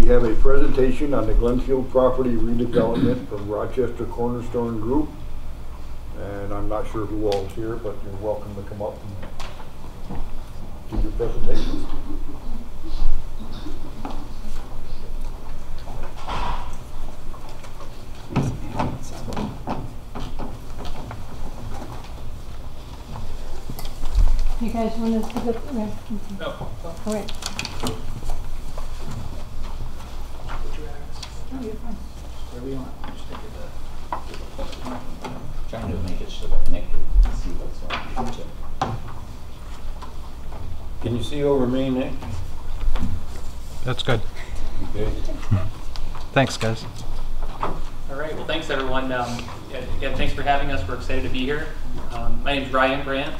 we have a presentation on the Glenfield property redevelopment from Rochester Cornerstone Group. And I'm not sure who all is here, but you're welcome to come up and give your presentation. You guys want us to go? No. All right. Oh, you're fine. Whatever you want. Just take it. Trying to make it so that Nick can see what's on. Can you see over me, Nick? That's good. Okay. Thanks, guys. All right. Well, thanks everyone. Again, thanks for having us. We're excited to be here. My name is Ryan Brandt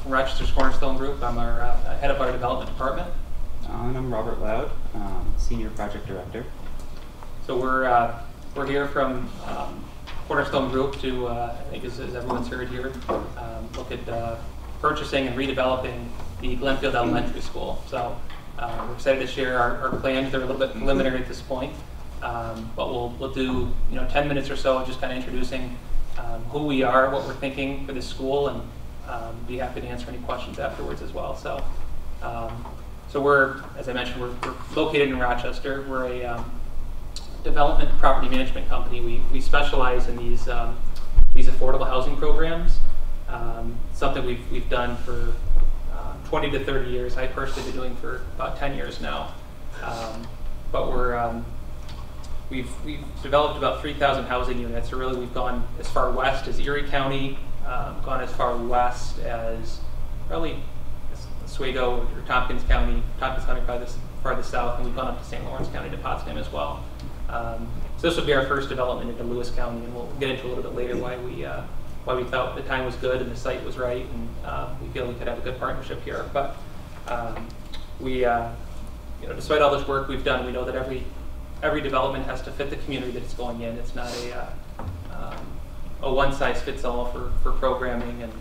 from Rochester's Cornerstone Group. I'm our head of our development department. And I'm Robert Loud, Senior Project Director. So we're here from Cornerstone Group to, I think as everyone's heard here, look at purchasing and redeveloping the Glenfield Elementary School. So we're excited to share our plans. They're a little bit preliminary at this point, but we'll do 10 minutes or so just kind of introducing who we are, what we're thinking for this school, and be happy to answer any questions afterwards as well. So so we're, as I mentioned, we're located in Rochester. We're a development property management company. We specialize in these affordable housing programs. Something we've done for 20 to 30 years. I personally been doing for about 10 years now. But we've developed about 3,000 housing units. So really, we've gone as far west as Erie County, gone as far west as probably Oswego or Tompkins County. Tompkins County probably farthest south, and we've gone up to St. Lawrence County to Potsdam as well. So this will be our first development into Lewis County, and we'll get into a little bit later why we felt the time was good and the site was right, and we feel we could have a good partnership here. But despite all this work we've done, we know that every development has to fit the community that it's going in. It's not a one-size-fits-all for programming and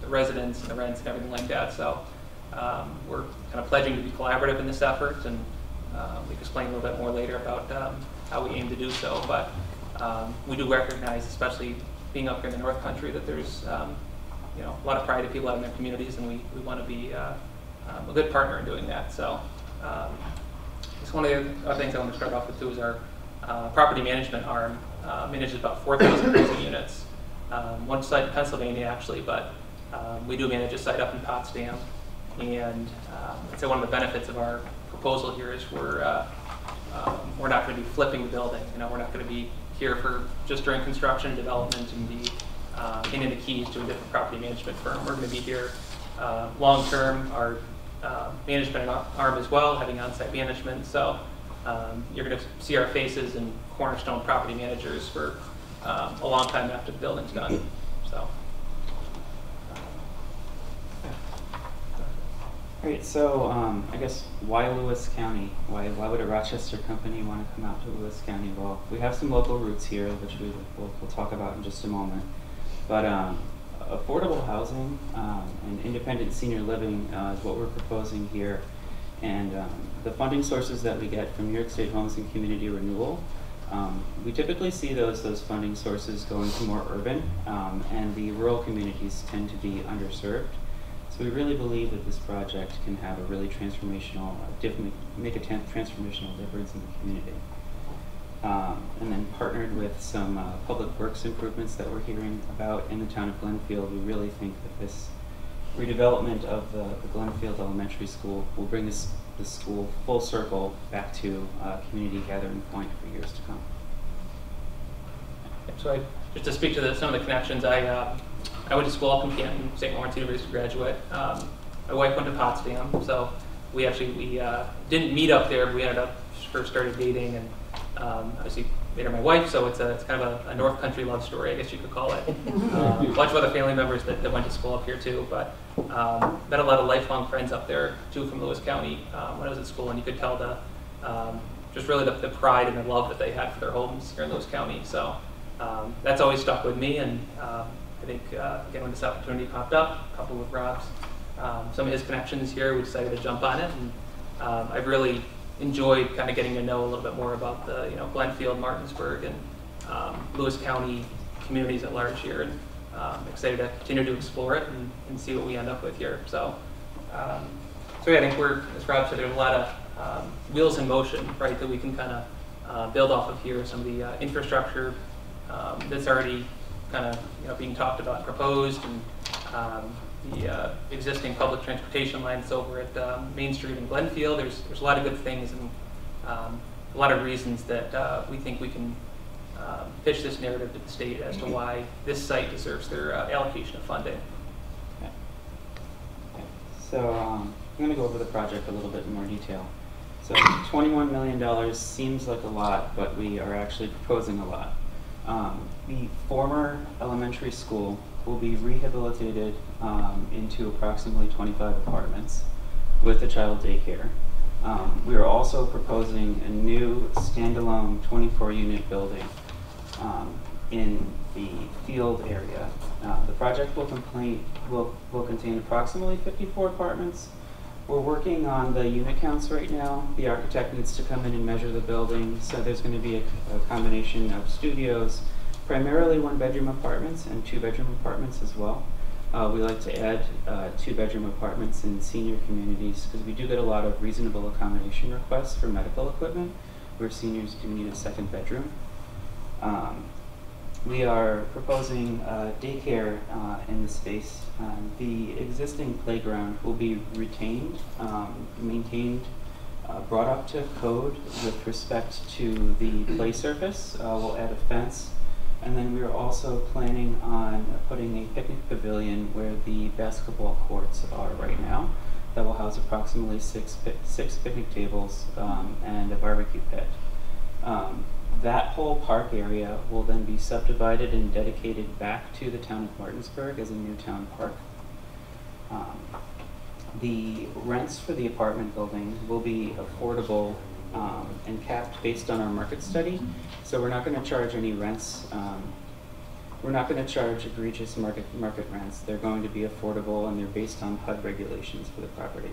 the residents and the rents and everything like that. So we're kind of pledging to be collaborative in this effort, and we can explain a little bit more later about how we aim to do so. But we do recognize, especially being up here in the North Country, that there's a lot of pride that people have in their communities, and we want to be a good partner in doing that. So it's one of the other things I want to start off with too is our property management arm manages about 4,000 housing units. One site in Pennsylvania actually, but we do manage a site up in Potsdam. And I'd say one of the benefits of our proposal here is we're not going to be flipping the building. We're not going to be here for just during construction and development and be handing the keys to a different property management firm. We're going to be here long term. Our management arm as well, having on-site management. So you're going to see our faces and Cornerstone property managers for a long time after the building's done. So. Great. So I guess why Lewis County? Why would a Rochester company want to come out to Lewis County? Well, we have some local roots here, which we'll talk about in just a moment. But affordable housing and independent senior living is what we're proposing here. And the funding sources that we get from New York State Homes and Community Renewal, we typically see those funding sources going to more urban, and the rural communities tend to be underserved. So we really believe that this project can have a really transformational, make a transformational difference in the community. And then partnered with some public works improvements that we're hearing about in the town of Glenfield, we really think that this redevelopment of the Glenfield Elementary School will bring this school full circle back to a community gathering point for years to come. So just to speak to some of the connections, I went to school up in Canton, St. Lawrence University graduate. My wife went to Potsdam, so we didn't meet up there. But we ended up first started dating, and obviously made her my wife. So it's kind of a North Country love story, I guess you could call it. A bunch of other family members that went to school up here too, but met a lot of lifelong friends up there too from Lewis County when I was at school, and you could tell just really the pride and the love that they had for their homes here in Lewis County. So that's always stuck with me, and I think again when this opportunity popped up, coupled with Rob's some of his connections here, we decided to jump on it, and I've really enjoyed kind of getting to know a little bit more about the Glenfield, Martinsburg, and Lewis County communities at large here, and excited to continue to explore it and see what we end up with here. So, yeah, I think as Rob said, there's a lot of wheels in motion, right, that we can kind of build off of here. Some of the infrastructure that's already kind of being talked about and proposed, and the existing public transportation lines over at Main Street in Glenfield. There's a lot of good things and a lot of reasons that we think we can pitch this narrative to the state as to why this site deserves their allocation of funding. Okay. Okay. So I'm going to go over the project a little bit in more detail. So $21 million seems like a lot, but we are actually proposing a lot. The former elementary school will be rehabilitated into approximately 25 apartments with a child daycare. We are also proposing a new standalone 24-unit building in the field area. The project will contain approximately 54 apartments. We're working on the unit counts right now. The architect needs to come in and measure the building, so there's going to be a combination of studios, primarily one-bedroom apartments and two-bedroom apartments as well. We like to add two-bedroom apartments in senior communities because we do get a lot of reasonable accommodation requests for medical equipment where seniors do need a second bedroom. We are proposing daycare in the space. The existing playground will be retained, maintained, brought up to code with respect to the play surface. We'll add a fence. And then we are also planning on putting a picnic pavilion where the basketball courts are right now. That will house approximately six picnic tables and a barbecue pit. That whole park area will then be subdivided and dedicated back to the town of Martinsburg as a new town park. The rents for the apartment building will be affordable and capped based on our market study. So we're not going to charge any rents. We're not going to charge egregious market rents. They're going to be affordable, and they're based on HUD regulations for the property.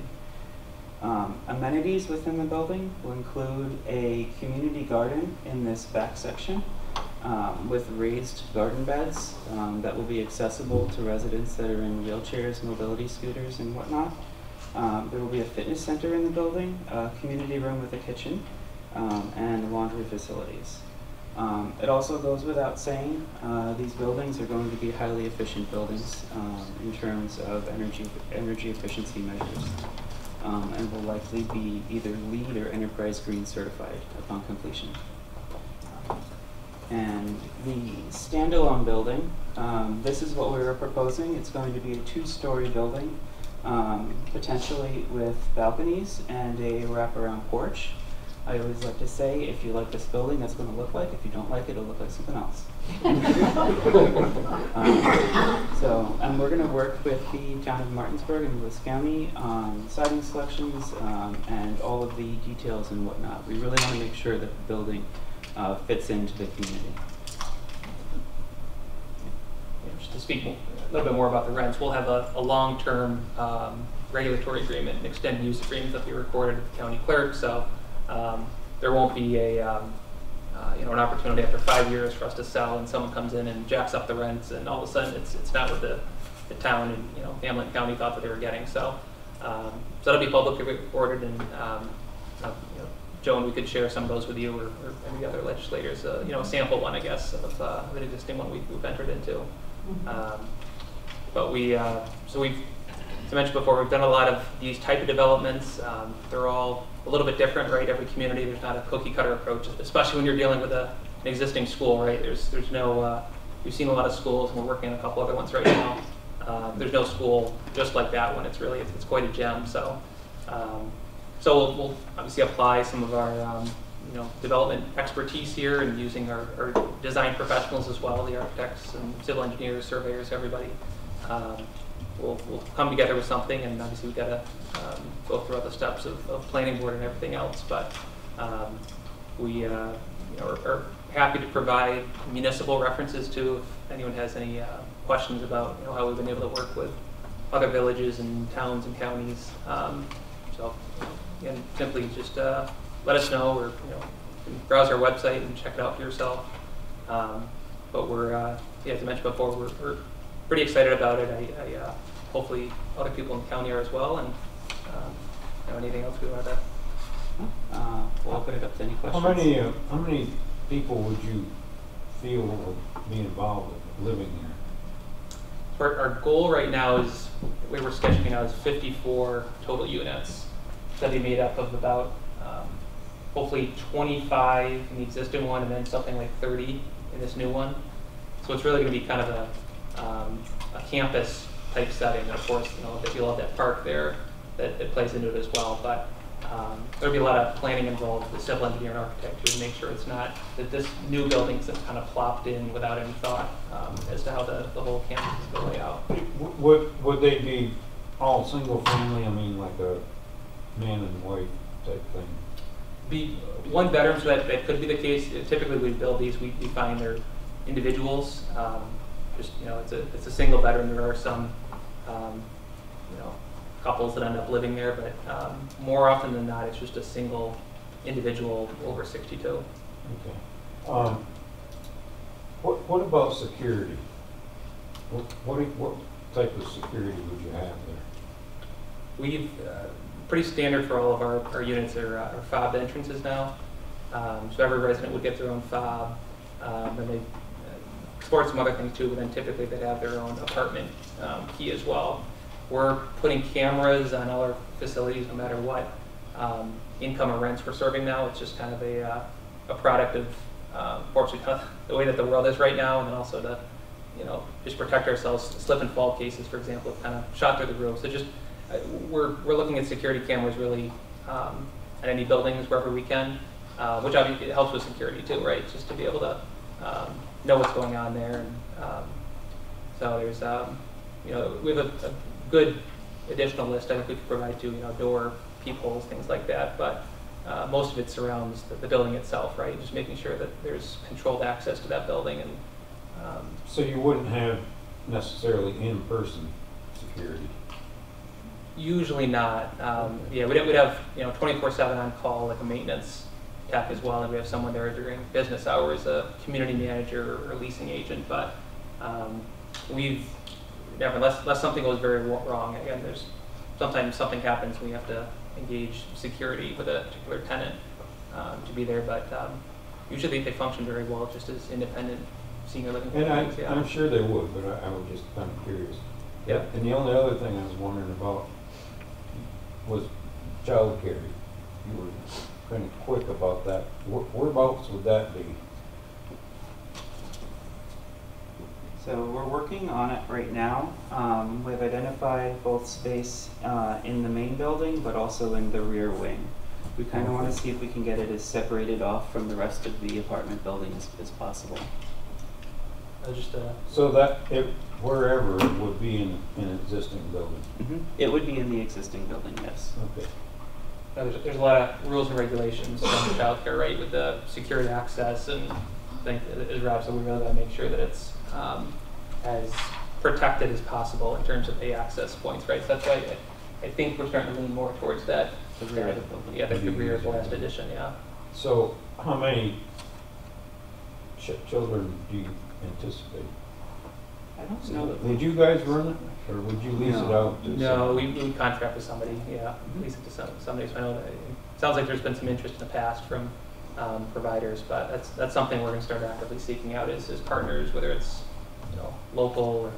Amenities within the building will include a community garden in this back section with raised garden beds that will be accessible to residents that are in wheelchairs, mobility scooters, and whatnot. There will be a fitness center in the building, a community room with a kitchen, and laundry facilities. It also goes without saying, these buildings are going to be highly efficient buildings in terms of energy efficiency measures, and will likely be either LEED or Enterprise Green certified upon completion. And the standalone building, this is what we were proposing. It's going to be a 2-story building, potentially with balconies and a wraparound porch. I always like to say, if you like this building, that's what it'll look like. If you don't like it, it'll look like something else. And we're going to work with the town of Martinsburg and Lewis County on siding selections and all of the details and whatnot. We really want to make sure that the building fits into the community. Just to speak a little bit more about the rents, we'll have a long-term regulatory agreement, an extended use agreement that we recorded at the county clerk. So there won't be an opportunity after 5 years for us to sell and someone comes in and jacks up the rents, and all of a sudden it's not what the town and Hamilton County thought that they were getting. So that'll be publicly recorded, and Joan, we could share some of those with you or any other legislators. A sample one, I guess, of an existing one we've entered into. But we've, as I mentioned before, we've done a lot of these type of developments. They're all a little bit different, right? Every community, there's not a cookie cutter approach, especially when you're dealing with an existing school, right? There's no, we've seen a lot of schools, and we're working on a couple other ones right now. There's no school just like that one. It's really, it's quite a gem. So, we'll obviously apply some of our, development expertise here, and using our design professionals as well, the architects and civil engineers, surveyors, everybody. We'll come together with something, and obviously we've got to go through other steps of planning board and everything else. But we are happy to provide municipal references to if anyone has any questions about how we've been able to work with other villages and towns and counties. And simply just let us know, or you can browse our website and check it out for yourself. But we're, yeah, as I mentioned before, we're pretty excited about it. I hopefully other people in the county are as well. And anything else we want to? We'll open it up to any questions. How many people would you feel would be involved with living there? So our goal right now is, the way we're sketching it now, is 54 total units. That'd be made up of about hopefully 25 in the existing one, and then something like 30 in this new one. So it's really going to be kind of a campus type setting. And of course, you'll have that park there that plays into it as well. But there'll be a lot of planning involved with civil engineer and architecture to make sure it's not that this new building's just kind of plopped in without any thought as to how the whole campus is going to lay out. Would they be all single family? I mean, like a man and wife type thing? Be one bedroom, so that could be the case. Typically, we build these. We find they're individuals. Just it's a single bedroom. There are some couples that end up living there, but more often than not, it's just a single individual over 62. Okay. What about security? What type of security would you have there? We've pretty standard for all of our units are fob entrances now. So every resident would get their own fob, and they export some other things too, but then typically they'd have their own apartment key as well. We're putting cameras on all our facilities no matter what income or rents we're serving now. It's just kind of a product of fortunately kind of the way that the world is right now, and then also to just protect ourselves. Slip and fall cases, for example, have kind of shot through the roof. So just we're looking at security cameras really at any buildings wherever we can, which obviously it helps with security too, right? Just to be able to know what's going on there. And so there's we have a good additional list I think we could provide to door, peepholes, things like that. But most of it surrounds the building itself, right? Just making sure that there's controlled access to that building. And so you wouldn't have necessarily in-person security. Usually not. Yeah, we'd have 24/7 on call, like a maintenance tech as well, and we have someone there during business hours, a community manager or leasing agent. But we've never, unless something goes very wrong. Again, there's sometimes something happens, we have to engage security with a particular tenant to be there. But usually they function very well, just as independent senior living. And yeah. I'm sure they would, but I was just kind of curious. Yep. And the only other thing I was wondering about was child care. You were kind of quick about that. Whereabouts would that be? So we're working on it right now. We've identified both space in the main building, but also in the rear wing. We kind of want to see if we can get it as separated off from the rest of the apartment building as possible. So that wherever it would be in an existing building. Mm-hmm. It would be in the existing building, yes. Okay. There's a lot of rules and regulations around child care, right, with the security access, and I think, as Rob said, we really want to make sure that it's as protected as possible in terms of the access points, right? So that's why I think we're starting to lean more towards that. The rear of the building. Yeah, the rear of the last edition, yeah. So how many children do you anticipate? I don't know. Would you guys run it, or would you lease it out to No, somebody? we contract with somebody, yeah, lease it to somebody. So I know that it sounds like there's been some interest in the past from providers, but that's something we're going to start actively seeking out as partners, whether it's local or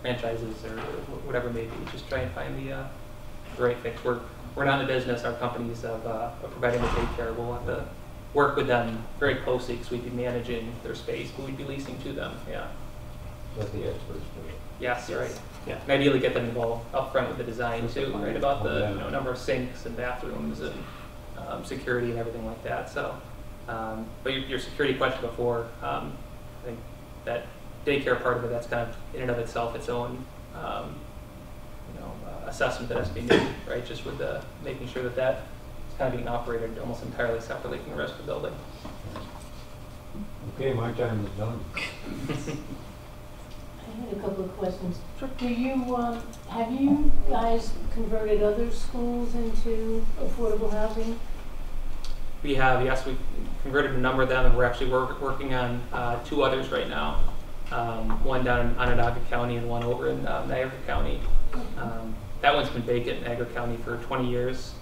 franchises or whatever it may be. Just try and find the right fix. We're not in the business. Our companies of providing the daycare. We'll have to work with them very closely because we'd be managing their space, but we'd be leasing to them. Yeah. Let the experts do it. Yes, right. Yeah. And ideally get them involved up front with the design too, right? About the Yeah. number of sinks and bathrooms and security and everything like that. So, but your security question before, I think that daycare part of it, that's kind of in and of itself its own assessment that has to be made, right? Just with the making sure that that is kind of being operated almost entirely separately from the rest of the building. Okay, my time is done. I had a couple of questions. Do you, have you guys converted other schools into affordable housing? We have, yes, we've converted a number of them, and we're actually working on 2 others right now. One down in Onondaga County and one over in Niagara County. That one's been vacant in Niagara County for 20 years,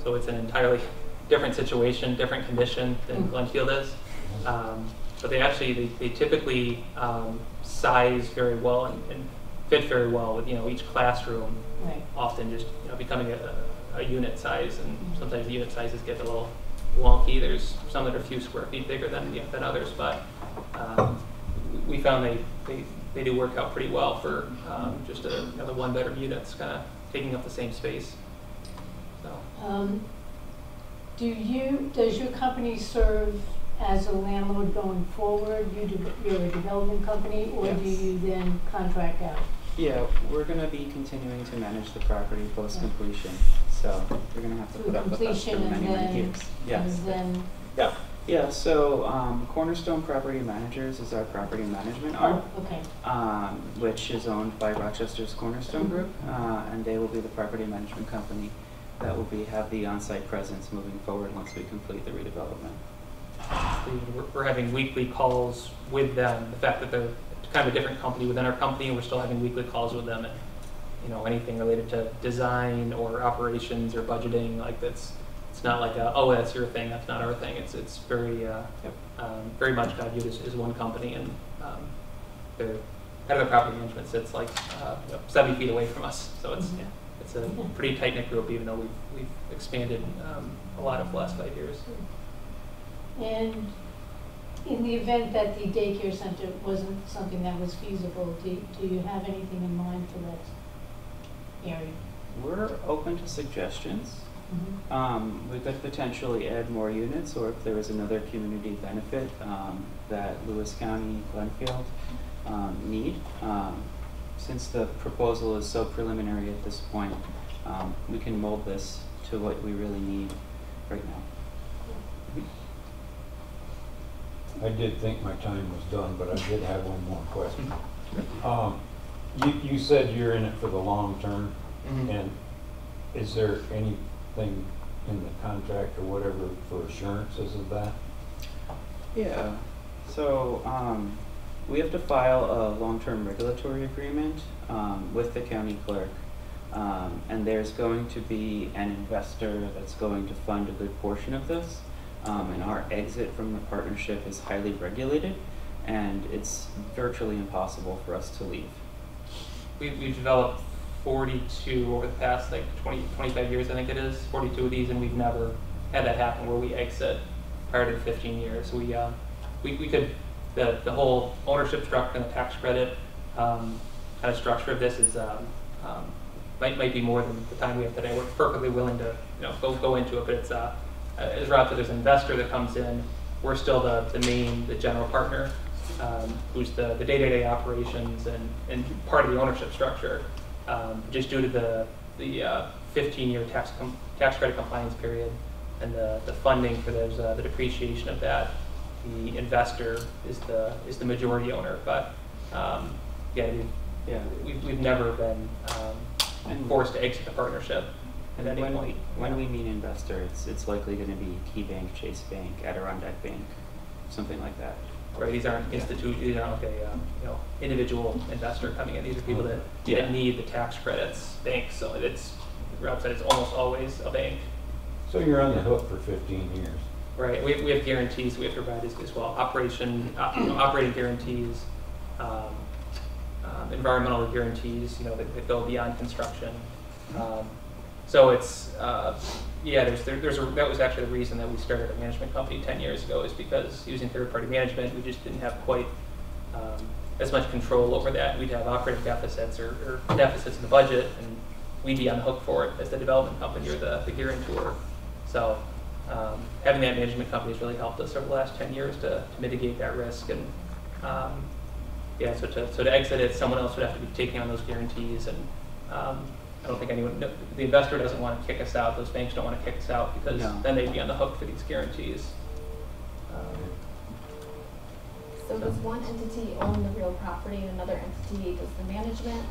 so it's an entirely different situation, different condition than Glenfield is. But they typically size very well and fit very well with each classroom. Right. Often just becoming a unit size, and sometimes the unit sizes get a little wonky. There's some that are a few square feet bigger than others, but we found they do work out pretty well for just the 1-bedroom units, kind of taking up the same space. So. Does your company serve as a landlord going forward? You're a development company, or Yes. do you then contract out? Yeah, we're going to be continuing to manage the property post completion, so we're going to have to put up with us for Completion many, and many years. Yes. And then, Yeah, so Cornerstone Property Managers is our property management arm, okay. which is owned by Rochester's Cornerstone Group, and they will be the property management company that will have the on-site presence moving forward once we complete the redevelopment. We're having weekly calls with them. The fact that they're kind of a different company within our company, we're still having weekly calls with them, and anything related to design or operations or budgeting, like that's. It's not like oh, that's your thing, that's not our thing. It's very very much kind of viewed as one company, and their head of the property management sits like 70 feet away from us. So it's a pretty tight knit group, even though we've expanded a lot of the last 5 years. And in the event that the daycare center wasn't something that was feasible, do you have anything in mind for that area? We're open to suggestions. We could potentially add more units, or if there was another community benefit that Lewis County, Glenfield need. Since the proposal is so preliminary at this point, we can mold this to what we really need right now. I did think my time was done, but I did have one more question. You said you're in it for the long term, and is there anything in the contract or whatever for assurances of that? Yeah, so we have to file a long-term regulatory agreement with the county clerk, and there's going to be an investor that's going to fund a good portion of this, and our exit from the partnership is highly regulated, and it's virtually impossible for us to leave. We've developed 42 over the past 25 years, I think it is, 42 of these, and we've never had that happen where we exit prior to the 15 years. We could, the whole ownership structure and the tax credit kind of structure of this is might be more than the time we have today. We're perfectly willing to go into it, but it's as Rob said, there's an investor that comes in. We're still the general partner, who's the day-to-day operations and part of the ownership structure. Just due to the 15-year tax credit compliance period and the funding for those, the depreciation of that, the investor is the majority owner. But we've never been forced to exit the partnership at any point. When we mean investor, it's likely going to be KeyBank, Chase Bank, Adirondack Bank, something like that. Right, these aren't institutions. These aren't like a individual investor coming in. These are people that need the tax credits. Banks. So Rob said it's almost always a bank. So you're on the hook for 15 years. Right. We have guarantees we have to provide as well. Operating guarantees, environmental guarantees. That go beyond construction. So it's that was actually the reason that we started a management company 10 years ago, is because using third-party management, we just didn't have quite as much control over that. We'd have operating deficits or deficits in the budget, and we'd be on the hook for it as the development company or the guarantor. So having that management company has really helped us over the last 10 years to mitigate that risk. And so to exit it, someone else would have to be taking on those guarantees, and I don't think the investor doesn't want to kick us out. Those banks don't want to kick us out, because then they'd be on the hook for these guarantees. So does one entity own the real property and another entity does the management?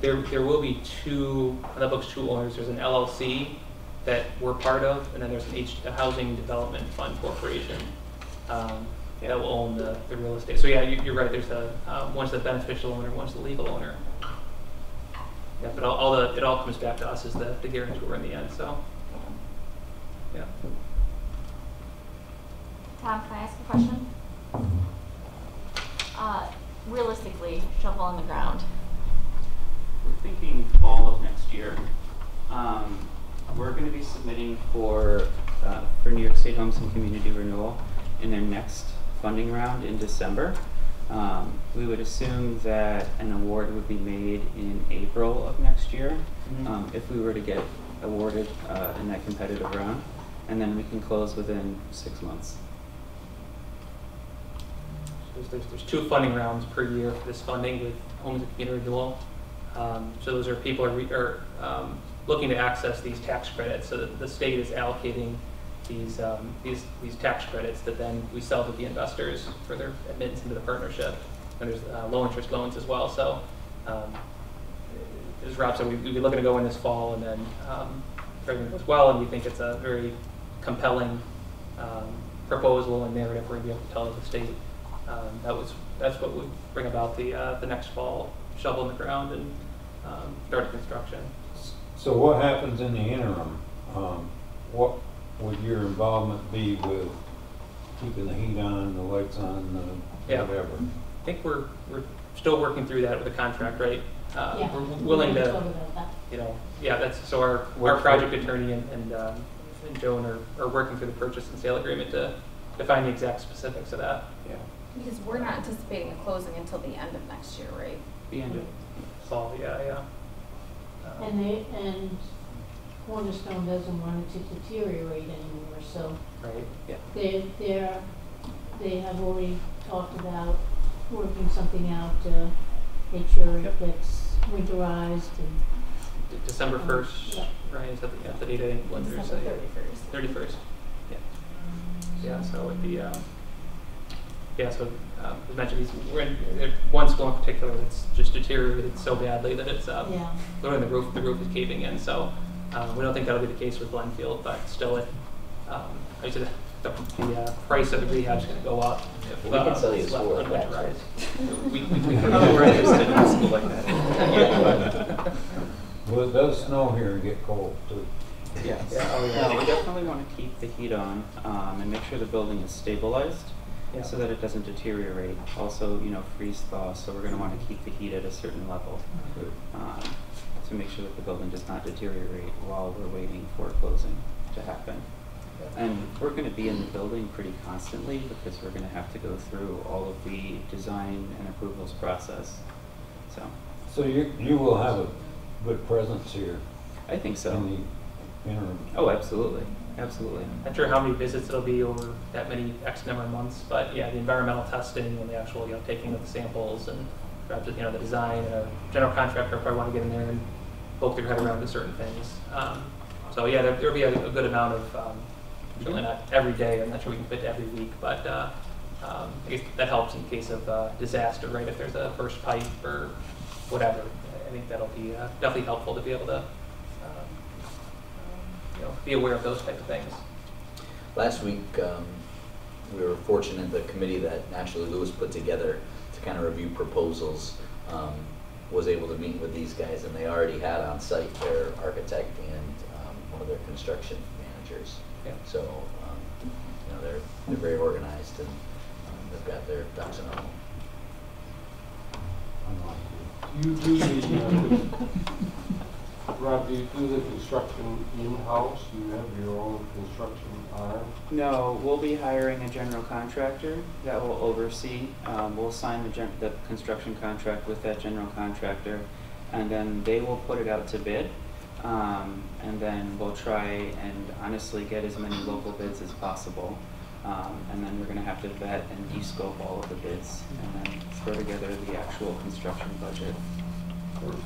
There will be two, on the books, two owners. There's an LLC that we're part of, and then there's a Housing Development Fund Corporation that will own the real estate. So yeah, you're right. There's one's the beneficial owner, one's the legal owner. Yeah, but it all comes back to us as the guarantor in the end. So yeah. Tom, can I ask a question? Realistically, shovel on the ground. We're thinking fall of next year. We're going to be submitting for New York State Homes and Community Renewal in their next funding round in December. We would assume that an award would be made in April of next year if we were to get awarded in that competitive round, and then we can close within 6 months. There's 2 funding rounds per year for this funding with Homes and Community Renewal. So those are people are looking to access these tax credits. So that the state is allocating these tax credits that then we sell to the investors for their admittance into the partnership. And there's low interest loans as well. So as Rob said, we'd be looking to go in this fall, and then if everything goes well, and we think it's a very compelling proposal and narrative we're going to be able to tell the state. That's what would bring about the next fall shovel in the ground and start construction. So what happens in the interim? What would your involvement be with keeping the heat on, the lights on, whatever? I think we're still working through that with the contract, right? Yeah. We're willing to, Talk about that. that's so our project attorney and Joan are working through the purchase and sale agreement to define the exact specifics of that. Yeah. Because we're not anticipating a closing until the end of next year, right? The end of Fall, yeah. And Cornerstone doesn't want it to deteriorate anymore, so Right. Yeah. they have already talked about working something out to make sure it gets winterized and December 1st, yeah. right? Is that the date I think Glenfield said? December 31st. 31st. Yeah. Yeah. So it'd be. So as mentioned, we're in one school in particular that's just deteriorated so badly that it's literally the roof is caving in. So we don't think that'll be the case with Glenfield, but still, obviously the price of the rehab is going to go up if We can sell you a it's school left like that. unwinterized. we we're interested in a school like that. Well, it does snow here and get cold too. Yes. Oh, yeah. We definitely want to keep the heat on and make sure the building is stabilized so that it doesn't deteriorate. Also, freeze thaw. So we're going to want to keep the heat at a certain level to make sure that the building does not deteriorate while we're waiting for closing to happen. And we're going to be in the building pretty constantly because we're going to have to go through all of the design and approvals process. So you will have a good presence here I think so. in the interim. Oh, absolutely. Absolutely. Not sure how many visits it'll be over that many X number of months, but yeah, the environmental testing and the actual taking of the samples and perhaps the design. And a general contractor probably want to get in there and poke their head around to certain things. So yeah, there'll be a good amount of certainly not every day. I'm not sure we can fit every week, but I guess that helps in case of disaster, right? If there's a burst pipe or whatever, I think that'll be definitely helpful to be able to be aware of those type of things. Last week, we were fortunate the committee that Naturally Lewis put together to kind of review proposals was able to meet with these guys, and they already had on site their architect and one of their construction managers. Yeah. So they're very organized and they've got their ducks in a row. Unlike You do the, Rob, do you do the construction in-house? Do you have your own construction arm? No, we'll be hiring a general contractor that will oversee. We'll sign the construction contract with that general contractor, and then they will put it out to bid. And then we'll try and honestly get as many local bids as possible. And then we're going to have to vet and de-scope all of the bids and then throw together the actual construction budget.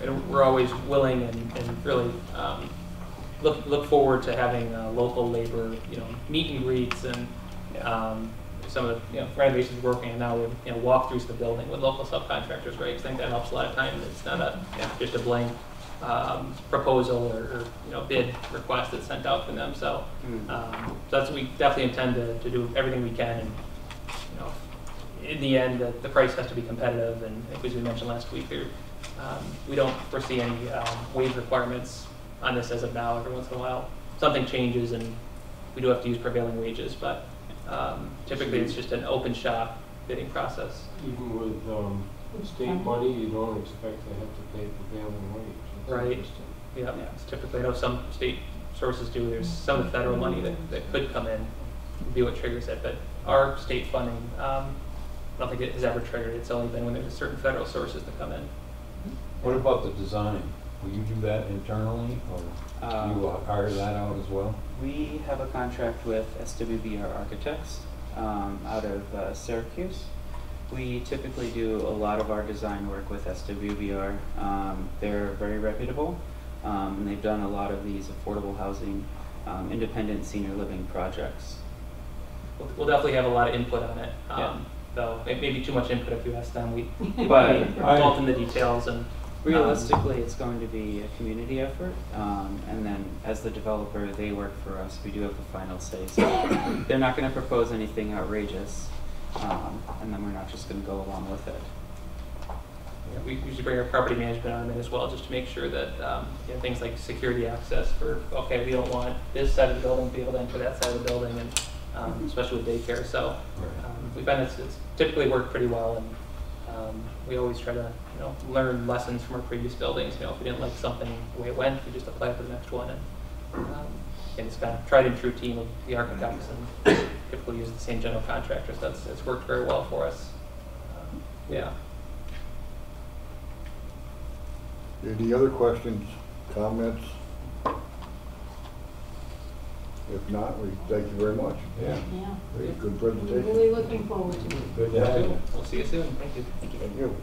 And we're always willing and really look forward to having local labor, meet and greets, and some of the renovations we're working on now with walkthroughs of the building with local subcontractors, right? Because I think that helps a lot of times. It's not just a blank proposal or bid request that's sent out from them. So, so that's we definitely intend to do everything we can. And in the end, the price has to be competitive. And I think as we mentioned last week, we don't foresee any wage requirements on this as of now. Every once in a while, something changes and we do have to use prevailing wages, but typically it's just an open shop bidding process. Even with state money, you don't expect to have to pay prevailing wage. That's Right. interesting. Yeah, it's typically, I know some state sources do. There's some of the federal money that could come in, be what triggers it. But our state funding, I don't think it has ever triggered. It's only been when there's certain federal sources that come in. What about the design? Will you do that internally, or you will hire that out as well? We have a contract with SWBR Architects out of Syracuse. We typically do a lot of our design work with SWBR. They're very reputable, and they've done a lot of these affordable housing, independent senior living projects. We'll definitely have a lot of input on it. Yeah. Though maybe too much input if you ask them. We But involved in the details and. Realistically, it's going to be a community effort, and then as the developer, they work for us. We do have the final say, so they're not going to propose anything outrageous, and then we're not just going to go along with it. Yeah, we usually bring our property management on in as well, just to make sure that things like security access for, okay, we don't want this side of the building to be able to enter that side of the building, and especially with daycare. So we find it's typically worked pretty well, and we always try to learn lessons from our previous buildings. If we didn't like something the way it went, we just apply it to the next one. And it's kind of tried and true team of the architects, and typically use the same general contractors. It's worked very well for us. Yeah. Any other questions, comments? If not, we thank you very much. Yeah. Yeah. Very good We're presentation. really looking forward to it. Good to have you. We'll see you soon. Thank you. Thank you.